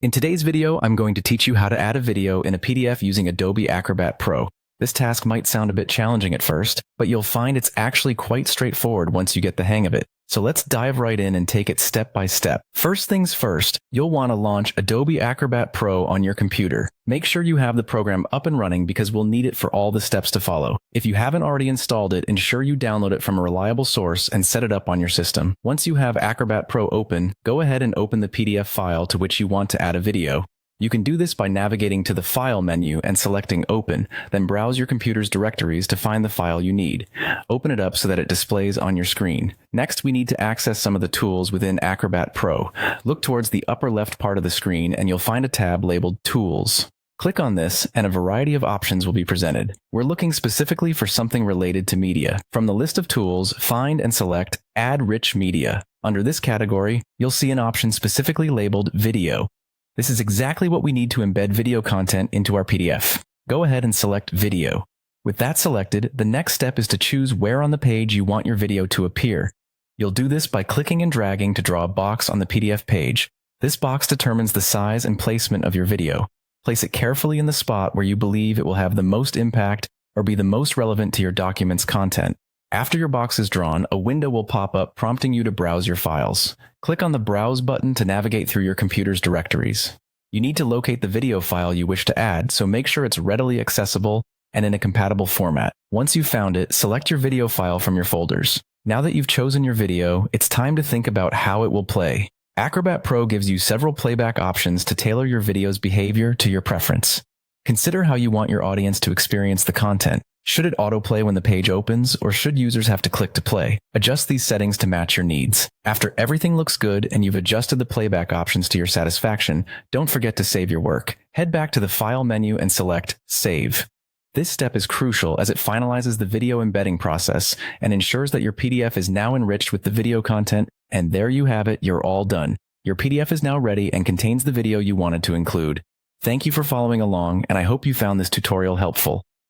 In today's video, I'm going to teach you how to add a video in a PDF using Adobe Acrobat Pro. This task might sound a bit challenging at first, but you'll find it's actually quite straightforward once you get the hang of it. So let's dive right in and take it step by step. First things first, you'll want to launch Adobe Acrobat Pro on your computer. Make sure you have the program up and running because we'll need it for all the steps to follow. If you haven't already installed it, ensure you download it from a reliable source and set it up on your system. Once you have Acrobat Pro open, go ahead and open the PDF file to which you want to add a video. You can do this by navigating to the File menu and selecting Open, then browse your computer's directories to find the file you need. Open it up so that it displays on your screen. Next, we need to access some of the tools within Acrobat Pro. Look towards the upper left part of the screen and you'll find a tab labeled Tools. Click on this and a variety of options will be presented. We're looking specifically for something related to media. From the list of tools, find and select Add Rich Media. Under this category, you'll see an option specifically labeled Video. This is exactly what we need to embed video content into our PDF. Go ahead and select Video. With that selected, the next step is to choose where on the page you want your video to appear. You'll do this by clicking and dragging to draw a box on the PDF page. This box determines the size and placement of your video. Place it carefully in the spot where you believe it will have the most impact or be the most relevant to your document's content. After your box is drawn, a window will pop up prompting you to browse your files. Click on the Browse button to navigate through your computer's directories. You need to locate the video file you wish to add, so make sure it's readily accessible and in a compatible format. Once you've found it, select your video file from your folders. Now that you've chosen your video, it's time to think about how it will play. Acrobat Pro gives you several playback options to tailor your video's behavior to your preference. Consider how you want your audience to experience the content. Should it autoplay when the page opens, or should users have to click to play? Adjust these settings to match your needs. After everything looks good and you've adjusted the playback options to your satisfaction, don't forget to save your work. Head back to the File menu and select Save. This step is crucial as it finalizes the video embedding process and ensures that your PDF is now enriched with the video content, and there you have it, you're all done. Your PDF is now ready and contains the video you wanted to include. Thank you for following along, and I hope you found this tutorial helpful.